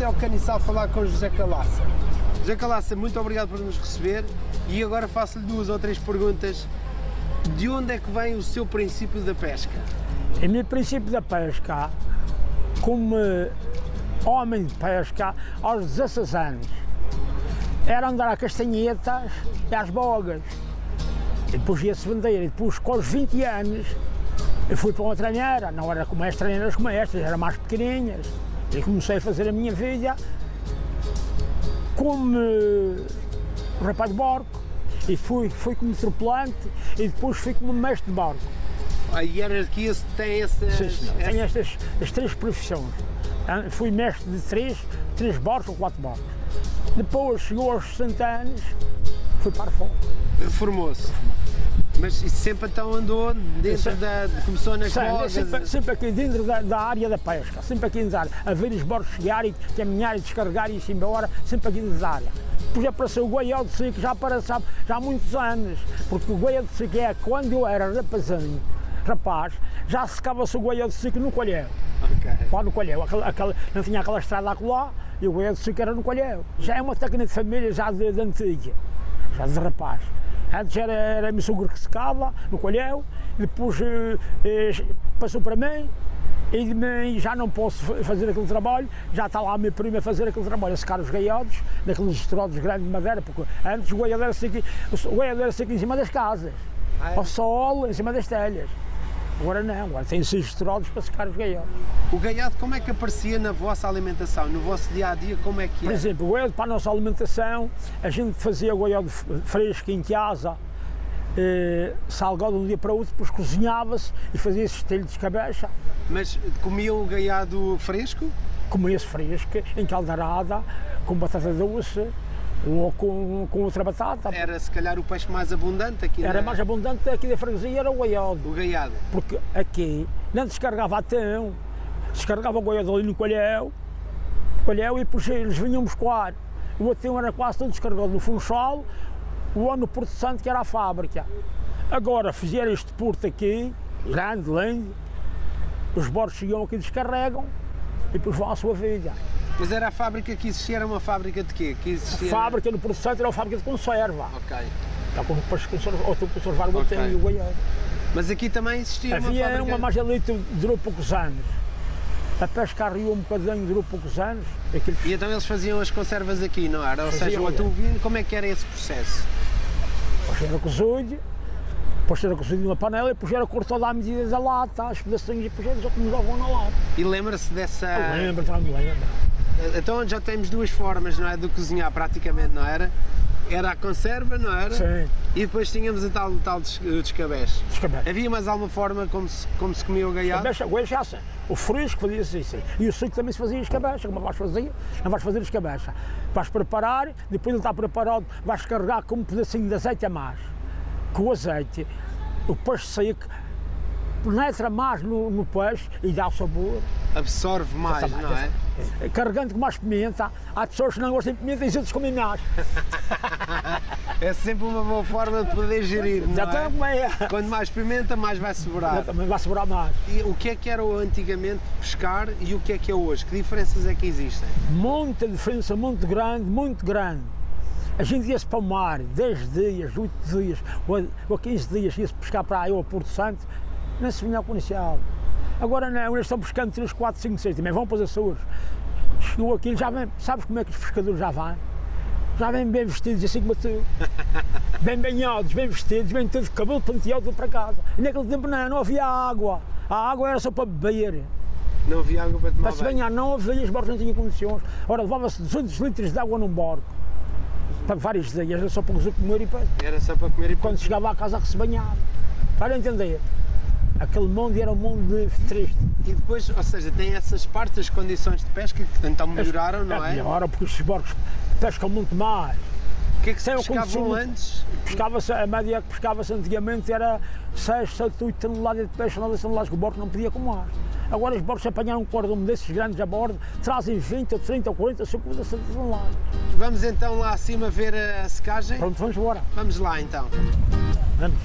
até ao Caniçal falar com o José Calaça. José Calaça, muito obrigado por nos receber e agora faço-lhe 2 ou 3 perguntas. De onde é que vem o seu princípio da pesca? O meu princípio da pesca, como homem de pesca, aos 16 anos, era andar a castanhetas e às bogas. E depois ia-se vender, e depois com os 20 anos, eu fui para uma tranheira, não era como as tranheiras como estas, eram mais pequenininhas. E comecei a fazer a minha vida como rapaz de barco, e fui como tripulante, e depois fui como mestre de barco. A hierarquia tem essas... Sim, senhor. Tenho as 3 profissões. Fui mestre de 3 barcos ou 4 barcos. Depois, chegou aos 60 anos, fui para fora. Reformou-se. Mas isso sempre então andou dentro começou nas bogas? Sempre aqui dentro da área da pesca, sempre aqui dentro da área. A ver os barcos chegarem, caminhar e descarregar e ir embora, sempre aqui dentro da área. Depois apareceu o goial de seco, já apareceu já há muitos anos, porque o goial de seco é quando eu era rapaz, já secava-se o goial de seco no colheu. Okay. Lá no colheu, não tinha aquela estrada lá e o goial de seco era no colheu. Já é uma técnica de família, já de antiga, já de rapaz. Antes era meu sogro que secava no colheu, depois passou para mim, e já não posso fazer aquele trabalho, já está lá a minha prima a fazer aquele trabalho, a secar os gaiados, naqueles estrodos grandes de madeira, porque antes o goiado era seco em cima das casas, ao sol, em cima das telhas. Agora não, agora tem 6 estrodos para secar os gaiados. O gaiado como é que aparecia na vossa alimentação, no vosso dia-a-dia, como é que é? Por exemplo, o gaiado para a nossa alimentação, a gente fazia o gaiado fresco em casa, salgado de um dia para o outro, depois cozinhava-se e fazia-se estelho de escabeça. Mas comiam o gaiado fresco? Comia-se fresco, encaldarada, com batata doce ou com outra batata. Era se calhar o peixe mais abundante aqui? Era mais abundante aqui da freguesia, era o gaiado. O gaiado? Porque aqui não descarregava atão, descarregava o gaiado ali no colheu e depois eles vinham buscar. O atão era quase todo descarregado no Funchal, ou no Porto Santo, que era a fábrica. Agora fizeram este porto aqui, grande, lindo, os barcos chegam aqui, descarregam e depois vão à sua vida. Mas era a fábrica que existia, era uma fábrica de quê? Que existia... A fábrica no Porto Santo era uma fábrica de conserva. Ok. Para conservar o atão e o gaiado. Mas aqui também existia uma Havia fábrica... uma, mas ali durou poucos anos. A pesca arriou um bocadinho, durou poucos anos. E então eles faziam as conservas aqui, não era? Ou seja, o atum vinho, como é que era esse processo? Depois era cozido numa panela e depois era cortado à medida da lata, os pedacinhos, e depois eles já começavam na lata. E lembra-se dessa... Eu lembro, me lembro. Então já temos 2 formas, não é, de cozinhar praticamente, não era? Era a conserva, não era? Sim. E depois tínhamos a tal descabeche. Havia mais alguma forma como se comia o gaiado? Escabeche, o fresco fazia-se isso. E o suco também se fazia escabeche, como vais fazer? Não vais fazer escabeche. Vais preparar, depois ele está preparado, vais carregar com um pedacinho de azeite a mais. Com o azeite, o peixe seco penetra mais no peixe e dá o sabor. Absorve mais, não é? Carregando com mais pimenta, há pessoas que não gostam de pimenta e os outros comem mais. É sempre uma boa forma de poder gerir, não é? Também é. Quanto mais pimenta, mais vai sobrar. Também vai sobrar mais. E o que é que era antigamente pescar e o que é hoje? Que diferenças é que existem? Muita diferença, muito grande, muito grande. A gente ia-se para o mar 10 dias, 8 dias ou 15 dias, ia-se pescar para aí ao Porto Santo, não se vinha ao Conicial. Agora não, eles estão pescando 3, 4, 5, 6, também vão para os Açores. Chegou aquilo, já vem, sabes como é que os pescadores já vão? Já vêm bem vestidos, assim como tu. Bem banhados, bem vestidos, bem todo de cabelo penteado para casa. E naquele tempo não havia água. A água era só para beber. Não havia água para tomar banho? Para se banhar não havia, os barcos não tinham condições. Ora, levava-se 200 litros de água num barco. Para vários dias, era só para comer e para... Era só para comer e para... Quando chegava à casa que se banhava. Para entender. Aquele mundo era um mundo triste. E depois, ou seja, tem essas partes, as condições de pesca que então melhoraram, não é? Melhoraram porque os barcos pescam muito mais. O que é que se pescavam antes? A média que pescava-se antigamente era 6, 7, 8 toneladas de peixe, 9 toneladas que o barco não podia comer. Agora os barcos apanharam um cordume desses grandes a bordo, trazem 20, ou 30, ou 40, 50, 60 toneladas. Vamos então lá acima ver a secagem? Pronto, vamos embora. Vamos lá então. Vamos.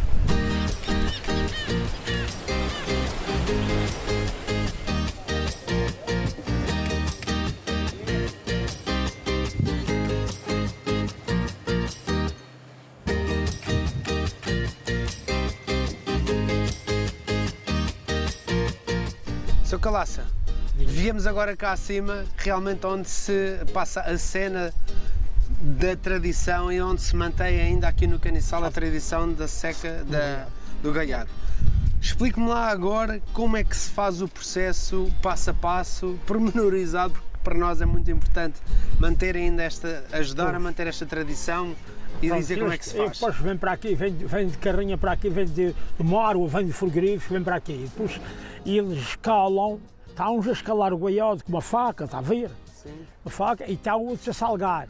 Sr. Calaça, viemos agora cá acima, realmente onde se passa a cena da tradição e onde se mantém ainda aqui no Caniçal a tradição da seca do gaiado. Explique-me lá agora como é que se faz o processo passo a passo, pormenorizado, porque para nós é muito importante manter ainda ajudar a manter esta tradição e dizer como é que se faz. Depois vem para aqui, vem de carrinha para aqui, vem de mar, vem de frigorífico, vem para aqui. Depois eles escalam, está uns a escalar o gaiado com uma faca, está a ver? Sim. Uma faca, e está outros a salgar.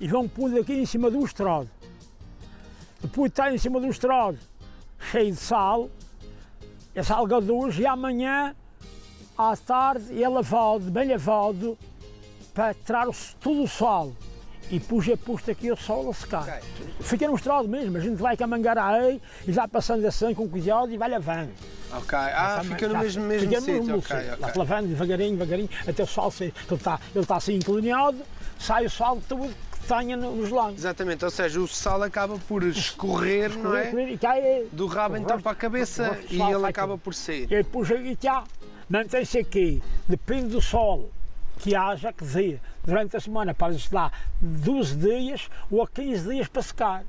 E vão pôr aqui em cima do estrado. Depois está em cima do estrado, cheio de sal, é salgadores, e amanhã, à tarde, é lavado, bem lavado, para tirar todo o sal. E depois é posto aqui o sol a secar. Okay. Fica no estrado mesmo, a gente vai com a mangará e vai passando assim com cuidado e vai lavando. Ok, fica no mesmo sítio. Okay. Vai lavando devagarinho, até o sal sair. Ele está assim inclinado, sai o sal todo que tenha nos lados. Exatamente, ou seja, o sal acaba por escorrer, não é? E cai, do rabo então para a cabeça e ele acaba por sair. E depois mantém-se aqui, depende do sol que haja, que dizer, durante a semana pode lá 12 dias ou a 15 dias para secar.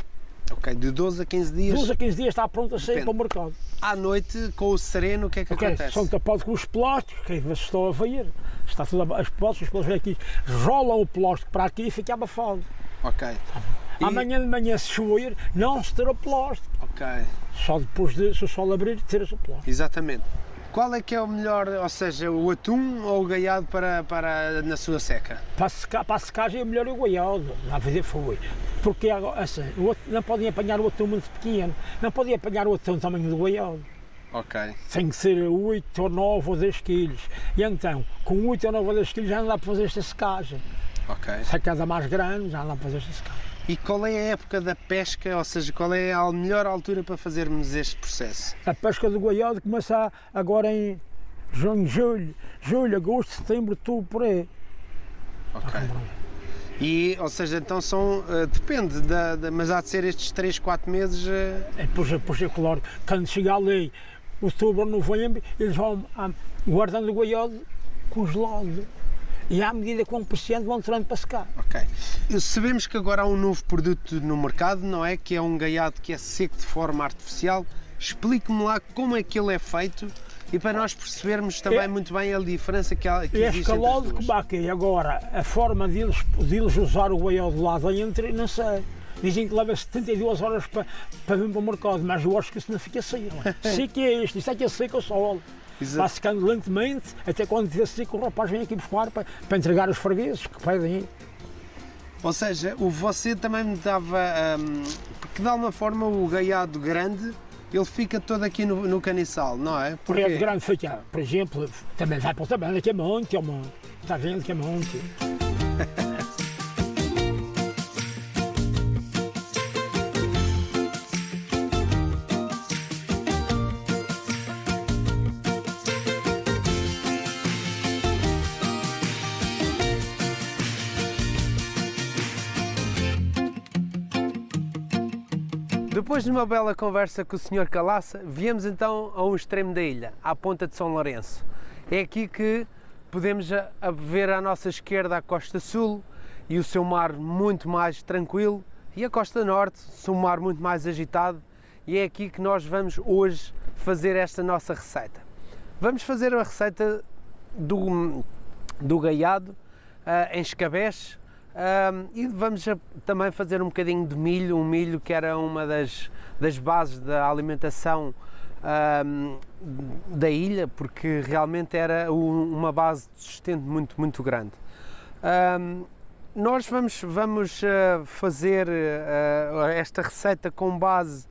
Ok, de 12 a 15 dias? 12 a 15 dias está pronto a sair para o mercado. À noite, com o sereno, o que é que acontece? São tapados com os plásticos, que estão a ver, está tudo os plásticos vêm aqui, rolam o plástico para aqui e fica abafado. Ok. Amanhã de manhã, se chover, não se tira plástico. Ok. Só depois se o sol abrir, tira-se o plástico. Exatamente. Qual é que é o melhor, ou seja, o atum ou o gaiado na sua seca? Para a secagem é melhor o gaiado, a fazer foi. Porque assim, não podem apanhar o atum muito pequeno, não podem apanhar o atum do tamanho do gaiado. Ok. Tem que ser 8 ou 9 ou 10 quilos. E então, com 8 ou 9 ou 10 quilos já não dá para fazer esta secagem. Ok. Se a casa mais grande, já não dá para fazer esta secagem. E qual é a época da pesca, ou seja, qual é a melhor altura para fazermos este processo? A pesca do gaiado começa agora em junho, julho, agosto, setembro, outubro, por aí. Ok. E, ou seja, então depende, mas há de ser estes 3, 4 meses... Depois é claro, quando chega ali, outubro, novembro, eles vão guardando o gaiado congelado. E à medida que vão apreciando, vão tirando para secar. Ok. Sabemos que agora há um novo produto no mercado, não é? Que é um gaiado que é seco de forma artificial. Explique-me lá como é que ele é feito e para nós percebermos também muito bem a diferença que existe entre as duas. É escalado como aqui. Agora, a forma deles usar o gaiado lá dentro, não sei. Dizem que leva 72 horas para vir para o mercado, mas eu acho que isso não fica assim. Seco é isto é que é seco o sol. Vai secando lentamente, até quando tiver seco o rapaz vem aqui buscar para entregar os fregueses que pedem. Ou seja, você também me dava, porque de alguma forma o gaiado grande, ele fica todo aqui no caniçal, não é? O gaiado grande fica, por exemplo, também vai para o tamanho, aqui é monte, está vendo que é monte. Depois de uma bela conversa com o Sr. Calaça, viemos então a um extremo da ilha, à ponta de São Lourenço. É aqui que podemos ver à nossa esquerda a Costa Sul e o seu mar muito mais tranquilo, e a Costa Norte, o mar muito mais agitado, e é aqui que nós vamos hoje fazer esta nossa receita. Vamos fazer a receita do gaiado em escabeche. E vamos também fazer um bocadinho de milho, um milho que era uma das bases da alimentação da ilha, porque realmente era uma base de sustento muito grande. Nós vamos fazer esta receita com base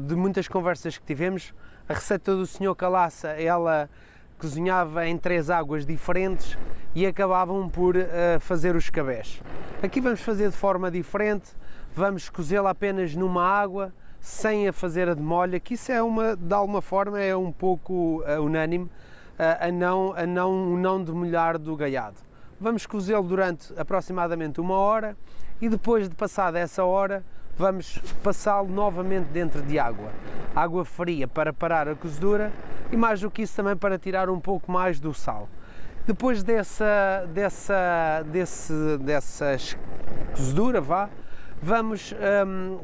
de muitas conversas que tivemos. A receita do Sr. Calaça, ela cozinhava em 3 águas diferentes e acabavam por fazer o escabeche. Aqui vamos fazer de forma diferente, vamos cozê-la apenas numa água, sem a fazer a demolha, que isso é de alguma forma é um pouco unânime, a não demolhar do gaiado. Vamos cozê-lo durante aproximadamente 1 hora e depois de passada essa hora vamos passá-lo novamente dentro de água fria para parar a cozedura e mais do que isso também para tirar um pouco mais do sal. Depois dessa cozedura, vamos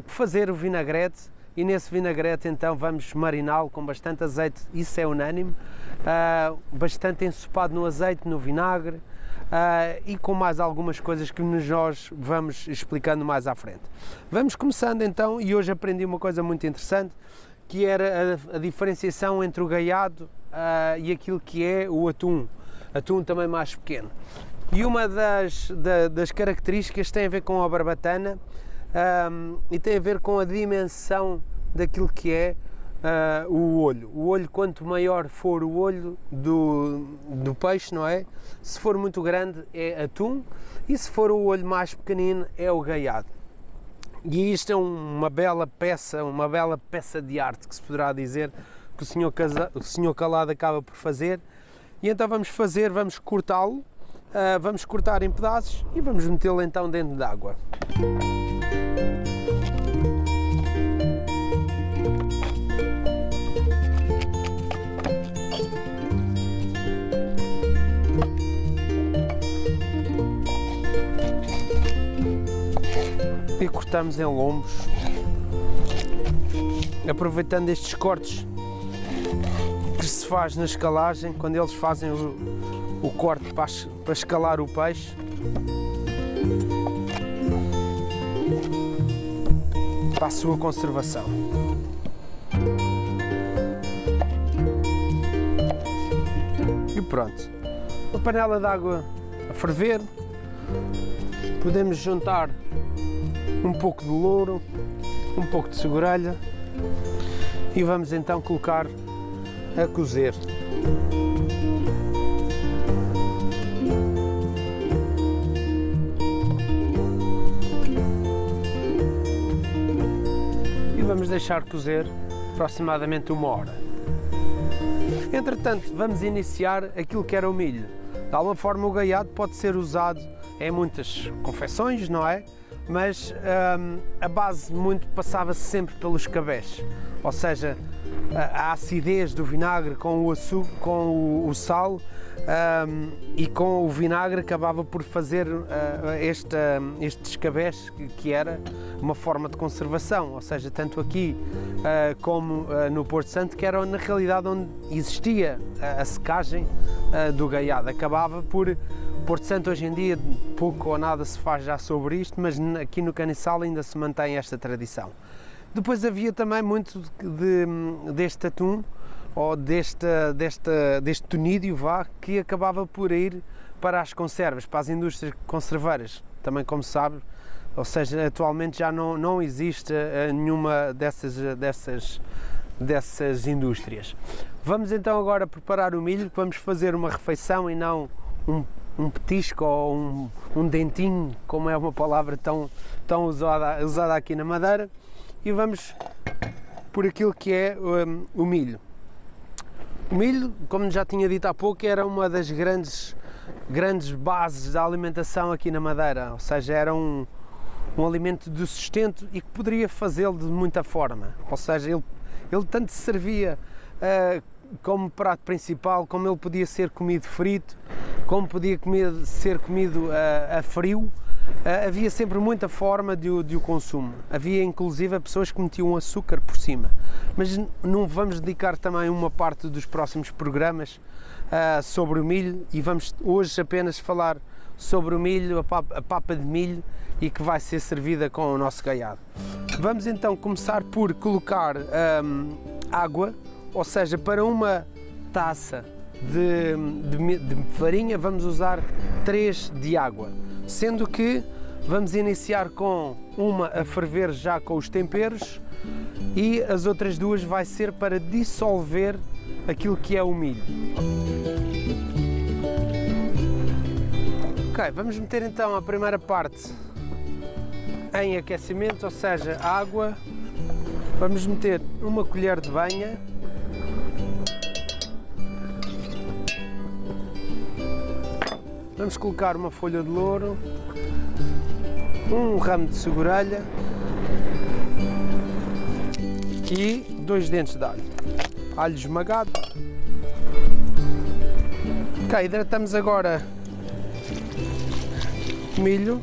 fazer o vinagrete, e nesse vinagrete então vamos mariná-lo com bastante azeite, isso é unânime, bastante ensopado no azeite, no vinagre, e com mais algumas coisas que nós vamos explicando mais à frente. Vamos começando então, e hoje aprendi uma coisa muito interessante, que era a diferenciação entre o gaiado e aquilo que é o atum também mais pequeno. E uma das características tem a ver com a barbatana e tem a ver com a dimensão daquilo que é o olho. O olho, quanto maior for o olho do peixe, não é? Se for muito grande é atum, e se for o olho mais pequenino é o gaiado. E isto é uma bela peça de arte, que se poderá dizer, que o senhor Calado acaba por fazer. E então vamos cortá-lo, vamos cortar em pedaços e vamos metê-lo então dentro de água. E cortamos em lombos, aproveitando estes cortes que se faz na escalagem, quando eles fazem o corte para escalar o peixe. Para a sua conservação. E pronto, uma panela de água a ferver, podemos juntar um pouco de louro, um pouco de segurelha e vamos então colocar a cozer. E vamos deixar cozer aproximadamente 1 hora. Entretanto, vamos iniciar aquilo que era o milho. De alguma forma o gaiado pode ser usado em muitas confecções, não é? Mas a base muito passava-se sempre pelos cabés, ou seja, a acidez do vinagre com o açúcar, com o sal e com o vinagre acabava por fazer estes cabés, que era uma forma de conservação, ou seja, tanto aqui como no Porto Santo, que era na realidade onde existia a secagem do gaiado. Acabava por Porto Santo hoje em dia pouco ou nada se faz já sobre isto, mas aqui no Caniçal ainda se mantém esta tradição. Depois havia também muito deste atum, ou deste tonídeo, que acabava por ir para as conservas, para as indústrias conserveiras, também como sabe, ou seja, atualmente já não existe nenhuma dessas indústrias. Vamos então agora preparar o milho, vamos fazer uma refeição e não um petisco ou um dentinho, como é uma palavra tão usada aqui na Madeira, e vamos por aquilo que é o milho. O milho, como já tinha dito há pouco, era uma das grandes bases da alimentação aqui na Madeira, ou seja, era um alimento de sustento e que poderia fazê-lo de muita forma, ou seja, ele tanto servia como prato principal, como ele podia ser comido frito, como podia ser comido a frio. Havia sempre muita forma de o consumo. Havia inclusive pessoas que metiam açúcar por cima. Mas não vamos dedicar também uma parte dos próximos programas sobre o milho, e vamos hoje apenas falar sobre o milho, a papa de milho, e que vai ser servida com o nosso gaiado. Vamos então começar por colocar água, ou seja, para uma taça de farinha vamos usar 3 de água, sendo que vamos iniciar com uma a ferver já com os temperos e as outras 2 vai ser para dissolver aquilo que é o milho. Ok, vamos meter então a primeira parte em aquecimento, ou seja, água. Vamos meter 1 colher de banha. Vamos colocar uma folha de louro, um ramo de segurelha e 2 dentes de alho. Alho esmagado Ok, hidratamos agora o milho.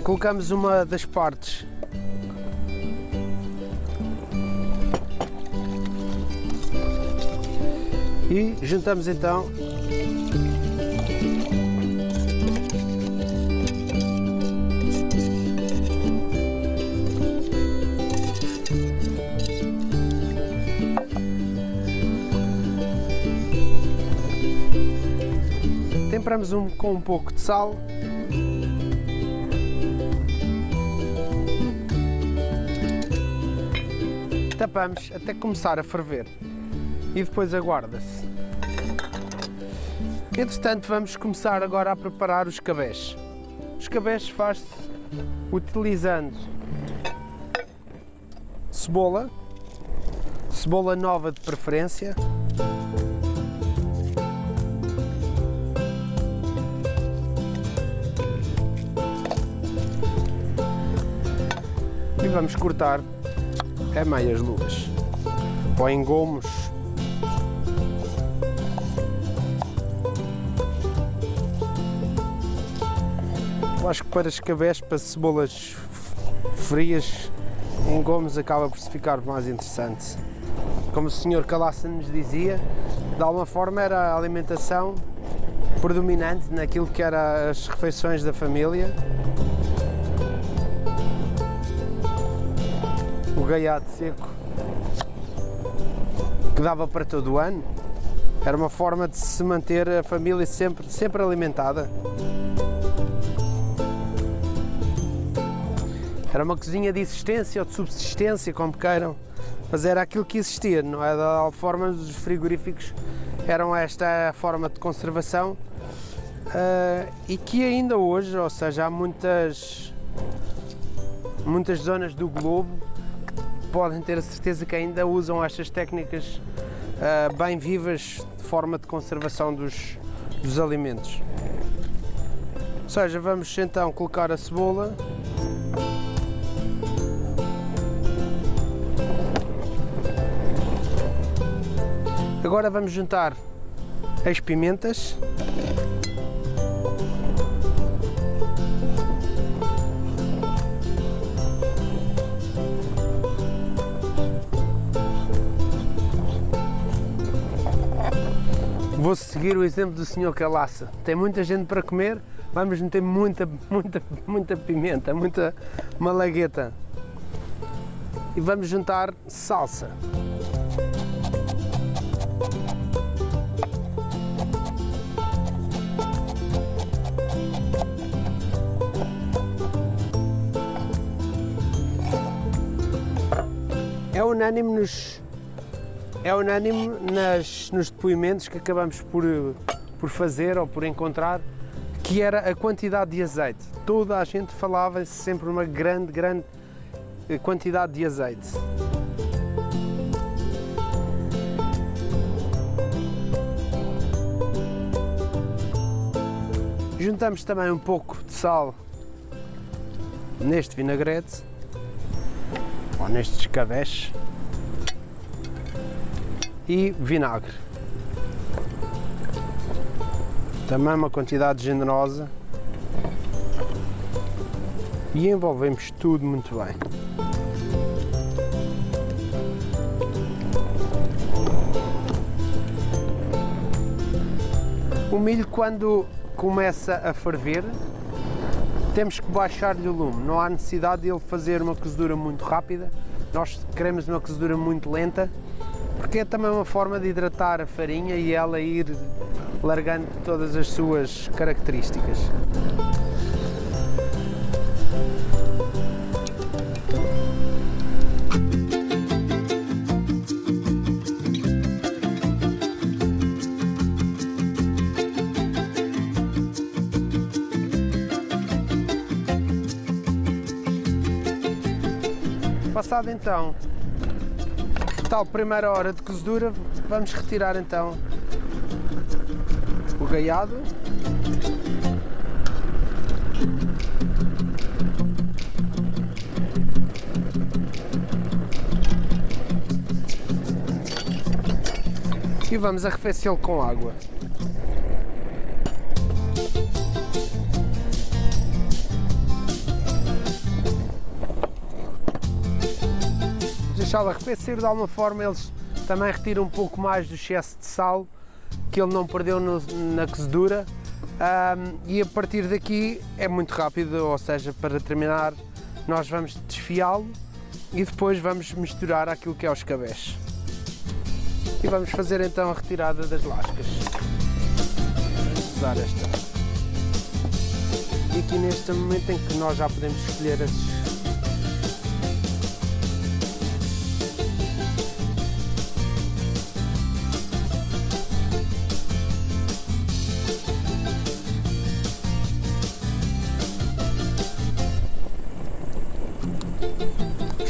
Colocamos uma das partes e juntamos então temperamos com um pouco de sal. Tapamos até começar a ferver e depois aguarda-se. Entretanto, vamos começar agora a preparar os cabés. Os cabés faz-se utilizando cebola nova de preferência, e vamos cortar é meias luvas ou em gomos. Eu acho que para escabés, para cebolas frias, em gomos acaba por se ficar mais interessante. Como o Sr. Calaça nos dizia, de alguma forma era a alimentação predominante naquilo que eram as refeições da família. O gaiado seco, que dava para todo o ano, era uma forma de se manter a família sempre alimentada. Era uma cozinha de existência ou de subsistência, como queiram, mas era aquilo que existia, não é? Da forma, os frigoríficos eram esta forma de conservação e que ainda hoje, ou seja, há muitas zonas do globo podem ter a certeza que ainda usam estas técnicas bem vivas de forma de conservação dos alimentos. Ou seja, vamos então colocar a cebola. Agora vamos juntar as pimentas. Vou seguir o exemplo do Sr. Calaça. Tem muita gente para comer, vamos meter muita pimenta, muita malagueta. E vamos juntar salsa. É unânime nos depoimentos que acabamos por fazer ou por encontrar, que era a quantidade de azeite. Toda a gente falava sempre uma grande quantidade de azeite. Juntamos também um pouco de sal neste vinagrete, ou nestes cabés, e vinagre. Também uma quantidade generosa. E envolvemos tudo muito bem. O milho, quando começa a ferver, temos que baixar-lhe o lume. Não há necessidade de ele fazer uma cozedura muito rápida. Nós queremos uma cozedura muito lenta, porque é também uma forma de hidratar a farinha e ela ir largando todas as suas características. Passado então tal primeira hora de cozedura, vamos retirar então o gaiado. E vamos arrefecê-lo com água. Deixá-lo arrefecer, de alguma forma eles também retiram um pouco mais do excesso de sal que ele não perdeu na cozedura, e a partir daqui é muito rápido, ou seja, para terminar nós vamos desfiá-lo e depois vamos misturar aquilo que é o escabeche. E vamos fazer então a retirada das lascas. Vamos usar esta. E aqui neste momento em que nós já podemos escolher esses.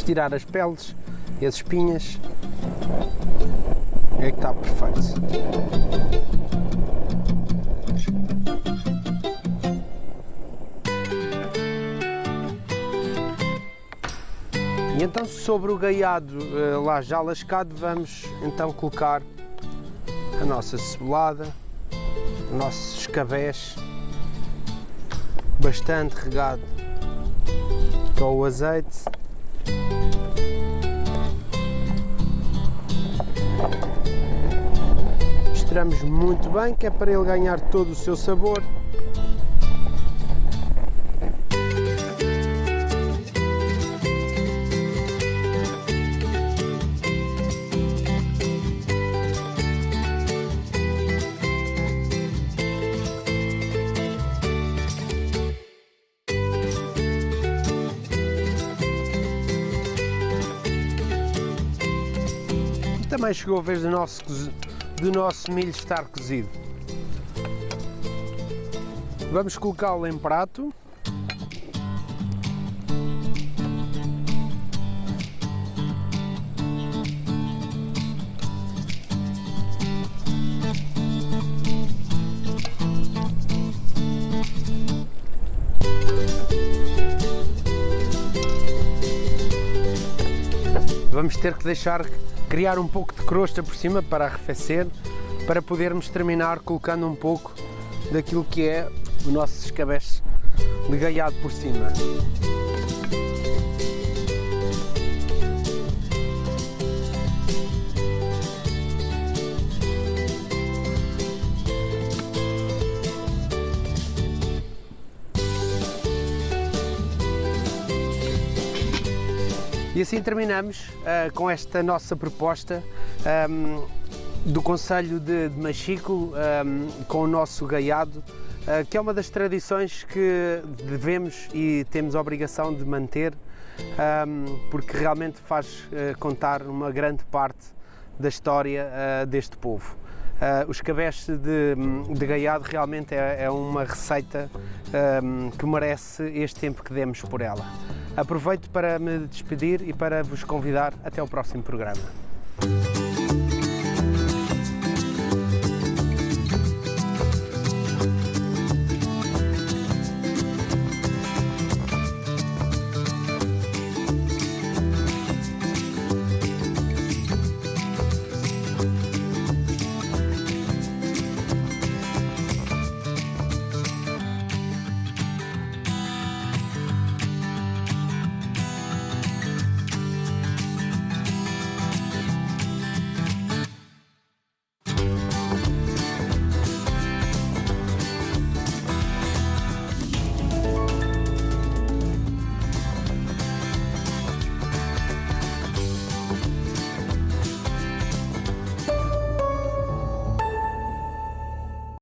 Tirar as peles e as espinhas, é que está perfeito. E então sobre o gaiado lá já lascado vamos então colocar a nossa cebolada, o nosso escabeche, bastante regado com o azeite. Misturamos muito bem, que é para ele ganhar todo o seu sabor. Também chegou a vez do nosso milho estar cozido. Vamos colocá-lo em prato. Vamos ter que criar um pouco de crosta por cima para arrefecer, para podermos terminar colocando um pouco daquilo que é o nosso escabeche de gaiado por cima. E assim terminamos com esta nossa proposta do Concelho de Machico, com o nosso gaiado, que é uma das tradições que devemos e temos a obrigação de manter, porque realmente faz contar uma grande parte da história deste povo. O escabeche de gaiado realmente é uma receita que merece este tempo que demos por ela. Aproveito para me despedir e para vos convidar até ao próximo programa.